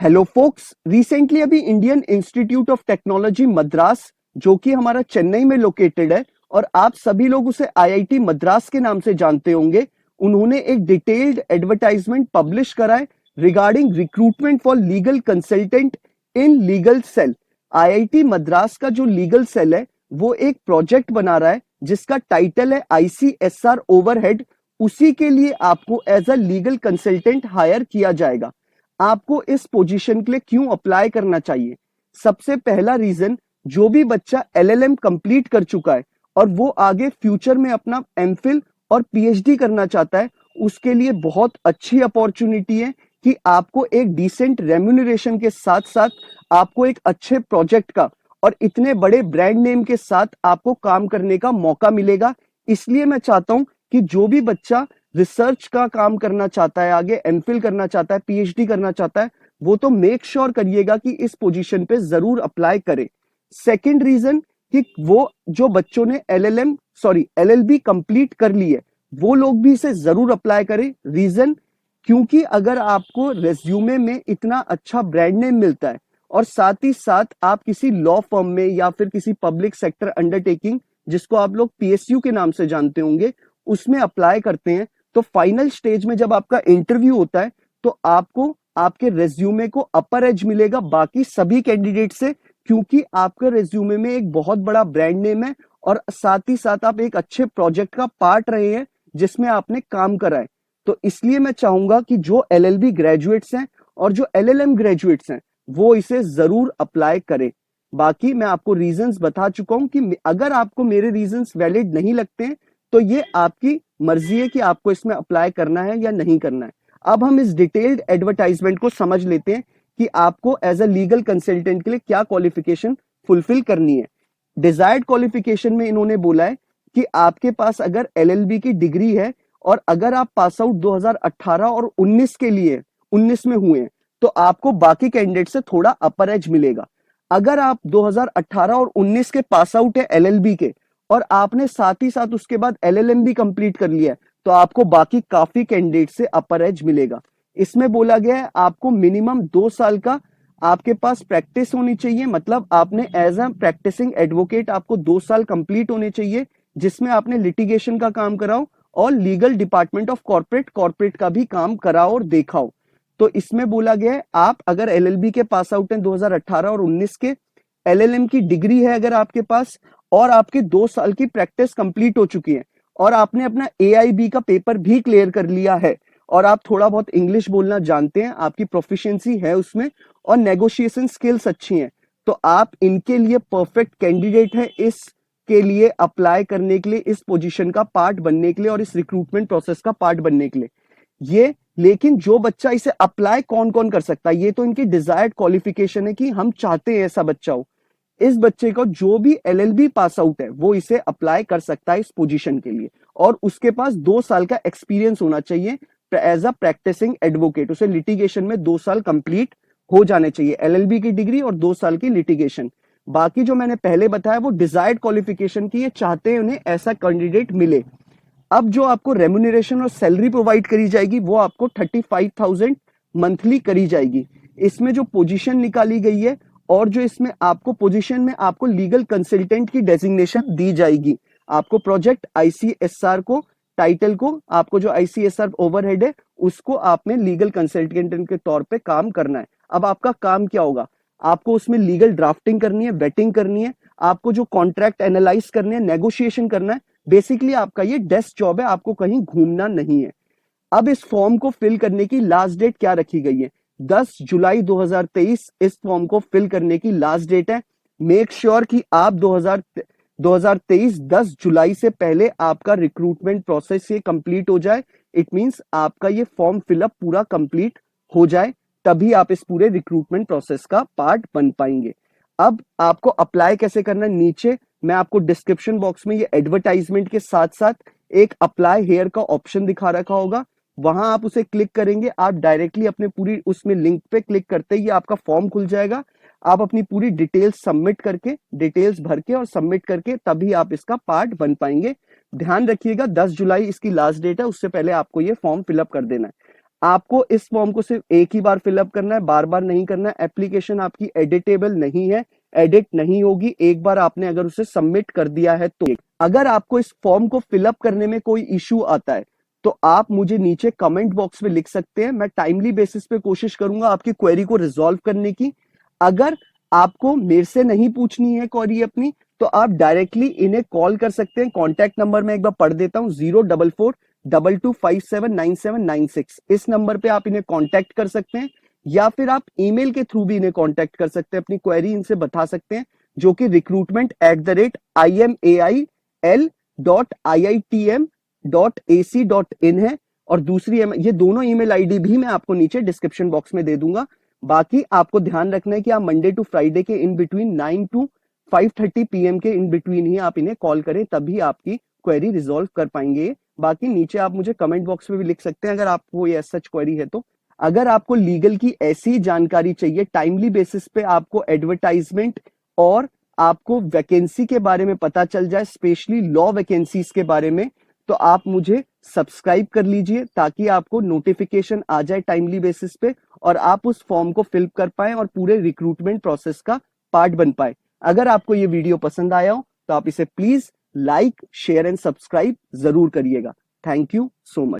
Hello focus, recently अभी Indian institute of technology Madras, जो कि हमारा चेन्नई में लोकेटेड है और आप सभी लोग उसे आईआईटी मद्रास के नाम से जानते होंगे, उन्होंने एक डिटेल्ड एडवर्टाइजमेंट पब्लिश करा है regarding recruitment for legal consultant in legal cell. IIT Madras का जो लीगल सेल है वो एक प्रोजेक्ट बना रहा है जिसका टाइटल है आईसीएसआर ओवरहेड। उसी के लिए आपको as a legal consultant hire किया जाएगा। आपको इस पोजीशन के लिए क्यों अप्लाई करना चाहिए? सबसे पहला रीजन, जो भी बच्चा एलएलएम कंप्लीट कर चुका है और वो आगे फ्यूचर में अपना एमफिल और पीएचडी करना चाहता है, उसके लिए बहुत अच्छी अपॉर्चुनिटी है कि आपको एक डिसेंट रेम्यूनरेशन के साथ साथ आपको एक अच्छे प्रोजेक्ट का और इतने बड़े ब्रांड नेम के साथ आपको काम करने का मौका मिलेगा। इसलिए मैं चाहता हूं कि जो भी बच्चा रिसर्च का काम करना चाहता है, आगे एमफिल करना चाहता है, पीएचडी करना चाहता है, वो तो मेक श्योर करिएगा कि इस पोजीशन पे जरूर अप्लाई करे। सेकंड रीजन कि वो जो बच्चों ने एलएलबी कंप्लीट कर ली है वो लोग भी इसे जरूर अप्लाई करें। रीजन, क्योंकि अगर आपको रेज्यूमे में इतना अच्छा ब्रांड नेम मिलता है और साथ ही साथ आप किसी लॉ फर्म में या फिर किसी पब्लिक सेक्टर अंडरटेकिंग, जिसको आप लोग पीएसयू के नाम से जानते होंगे, उसमें अप्लाई करते हैं, तो फाइनल स्टेज में जब आपका इंटरव्यू होता है तो आपको आपके रेज्यूमे को अपर एज मिलेगा बाकी सभी कैंडिडेट से, क्योंकि आपका रेज्यूमे में एक बहुत बड़ा ब्रांड नेम है और साथ ही साथ आप एक अच्छे प्रोजेक्ट का पार्ट रहे हैं जिसमें आपने काम करा है। तो इसलिए मैं चाहूंगा कि जो एलएलबी ग्रेजुएट्स हैं और जो एलएलएम ग्रेजुएट्स हैं वो इसे जरूर अप्लाई करें। बाकी मैं आपको रीजंस बता चुका हूं कि अगर आपको मेरे रीजंस वैलिड नहीं लगते हैं तो ये आपकी मर्जी है कि आपको इसमें अप्लाई करना है या नहीं करना है। अब हम इस डिटेल्ड एडवर्टाइजमेंट को समझ लेते हैं कि आपको एज अ लीगल कंसल्टेंट के लिए क्या क्वालिफिकेशन फुलफिल करनी है। डिजायर्ड क्वालिफिकेशन में इन्होंने बोला है कि आपके पास अगर एलएलबी की डिग्री है और अगर आप पास आउट 2018 और 19 के लिए 19 में हुए हैं तो आपको बाकी कैंडिडेट से थोड़ा अपर एज मिलेगा। अगर आप 2018 और 19 के पास आउट है एलएलबी के और आपने साथ ही साथ उसके बाद एलएलएम भी कंप्लीट कर लिया है तो आपको बाकी काफी कैंडिडेट से अपर एज मिलेगा। इसमें बोला गया है आपको मिनिमम 2 साल का आपके पास प्रैक्टिस होनी चाहिए, मतलब आपने एज अ प्रैक्टिसिंग एडवोकेट आपको 2 साल कंप्लीट होने चाहिए जिसमें आपने लिटिगेशन का काम कराओ और लीगल डिपार्टमेंट ऑफ कॉर्पोरेट का भी काम कराओ और देखाओ। तो इसमें बोला गया है आप अगर एलएलबी के पास आउट हैं 2018 और 19 के, एलएलएम की डिग्री है अगर आपके पास और आपके 2 साल की प्रैक्टिस कंप्लीट हो चुकी है और आपने अपना एआईबी का पेपर भी क्लियर कर लिया है और आप थोड़ा बहुत इंग्लिश बोलना जानते हैं, आपकी प्रोफिशिएंसी है उसमें और नेगोशिएशन स्किल्स अच्छी हैं, तो आप इनके लिए परफेक्ट कैंडिडेट है इसके लिए अप्लाई करने के लिए, इस पोजीशन का पार्ट बनने के लिए और इस रिक्रूटमेंट प्रोसेस का पार्ट बनने के लिए। ये लेकिन जो बच्चा इसे अप्लाई कौन कौन कर सकता है, ये तो इनकी डिजायर्ड क्वालिफिकेशन है कि हम चाहते हैं ऐसा बच्चा हो। इस बच्चे को जो भी एलएलबी पास आउट है वो इसे अप्लाई कर सकता है इस पोजीशन के लिए और उसके पास 2 साल का एक्सपीरियंस होना चाहिए एज अ प्रैक्टिसिंग एडवोकेट। उसे लिटिगेशन में 2 साल कंप्लीट हो जाने चाहिए, एलएलबी की डिग्री और 2 साल की लिटिगेशन। बाकी जो मैंने पहले बताया वो डिजायर्ड क्वालिफिकेशन की, ये चाहते हैं उन्हें ऐसा कैंडिडेट मिले। अब जो आपको रेम्यूनरेशन और सैलरी प्रोवाइड करी जाएगी वो आपको 35,000 मंथली करी जाएगी। इसमें जो पोजीशन निकाली गई है और जो इसमें आपको पोजीशन में आपको लीगल कंसल्टेंट की डेजिग्नेशन दी जाएगी। आपको प्रोजेक्ट आईसीएसआर को, टाइटल को, आपको जो आईसीएसआर ओवरहेड है उसको आपने लीगल कंसल्टेंट के तौर पे काम करना है। अब आपका काम क्या होगा, आपको उसमें लीगल ड्राफ्टिंग करनी है, वेटिंग करनी है, आपको जो कॉन्ट्रैक्ट एनालाइज करने हैं, नेगोशिएशन करना है। बेसिकली आपका ये डेस्क जॉब है, आपको कहीं घूमना नहीं है। अब इस फॉर्म को फिल करने की लास्ट डेट क्या रखी गई है? 10 जुलाई 2023 इस फॉर्म को फिल करने की लास्ट डेट है। मेक श्योर कि आप 2023 10 जुलाई से पहले आपका रिक्रूटमेंट प्रोसेस ये कंप्लीट हो जाए। इट मींस आपका ये फॉर्म फिलअप पूरा कंप्लीट हो जाए, तभी आप इस पूरे रिक्रूटमेंट प्रोसेस का पार्ट बन पाएंगे। अब आपको अप्लाई कैसे करना है, नीचे मैं आपको डिस्क्रिप्शन बॉक्स में ये एडवर्टाइजमेंट के साथ साथ एक अप्लाई हेयर का ऑप्शन दिखा रखा होगा, वहां आप उसे क्लिक करेंगे, आप डायरेक्टली अपने पूरी उसमें लिंक पे क्लिक करते ही आपका फॉर्म खुल जाएगा। आप अपनी पूरी डिटेल्स सबमिट करके, डिटेल्स भर के और सबमिट करके तभी आप इसका पार्ट बन पाएंगे। ध्यान रखिएगा 10 जुलाई इसकी लास्ट डेट है, उससे पहले आपको ये फॉर्म फिलअप कर देना है। आपको इस फॉर्म को सिर्फ एक ही बार फिलअप करना है, बार बार नहीं करना है। एप्लीकेशन आपकी एडिटेबल नहीं है, एडिट नहीं होगी एक बार आपने अगर उसे सबमिट कर दिया है तो। अगर आपको इस फॉर्म को फिलअप करने में कोई इश्यू आता है तो आप मुझे नीचे कमेंट बॉक्स में लिख सकते हैं। मैं टाइमली बेसिस पे कोशिश करूंगा आपकी क्वेरी को रिजॉल्व करने की। अगर आपको मेरे से नहीं पूछनी है क्वेरी अपनी, तो आप डायरेक्टली इन्हें कॉल कर सकते हैं। कॉन्टैक्ट नंबर मैं एक बार पढ़ देता हूं, 04422579796। इस नंबर पे आप इन्हें कॉन्टैक्ट कर सकते हैं, या फिर आप ईमेल के थ्रू भी इन्हें कॉन्टैक्ट कर सकते हैं, अपनी क्वेरी इनसे बता सकते हैं, जो कि recruitment@imal.iitm.ac.in है। और दूसरी ये दोनों ईमेल आईडी भी मैं आपको नीचे डिस्क्रिप्शन बॉक्स में दे दूंगा। बाकी आपको ध्यान रखना है कि आप मंडे टू फ्राइडे के इन बिटवीन 9 to 5:30 PM के इन बिटवीन ही आप इन्हें कॉल करें, तभी आपकी क्वेरी रिजॉल्व कर पाएंगे। बाकी नीचे आप मुझे कमेंट बॉक्स में भी लिख सकते हैं अगर आपको ये सच क्वेरी है तो। अगर आपको लीगल की ऐसी जानकारी चाहिए टाइमली बेसिस पे, आपको एडवर्टाइजमेंट और आपको वैकेंसी के बारे में पता चल जाए, स्पेशली लॉ वैकेंसीज के बारे में, तो आप मुझे सब्सक्राइब कर लीजिए ताकि आपको नोटिफिकेशन आ जाए टाइमली बेसिस पे और आप उस फॉर्म को फिल कर पाए और पूरे रिक्रूटमेंट प्रोसेस का पार्ट बन पाए। अगर आपको ये वीडियो पसंद आया हो तो आप इसे please like, share and subscribe जरूर करिएगा। Thank you so much.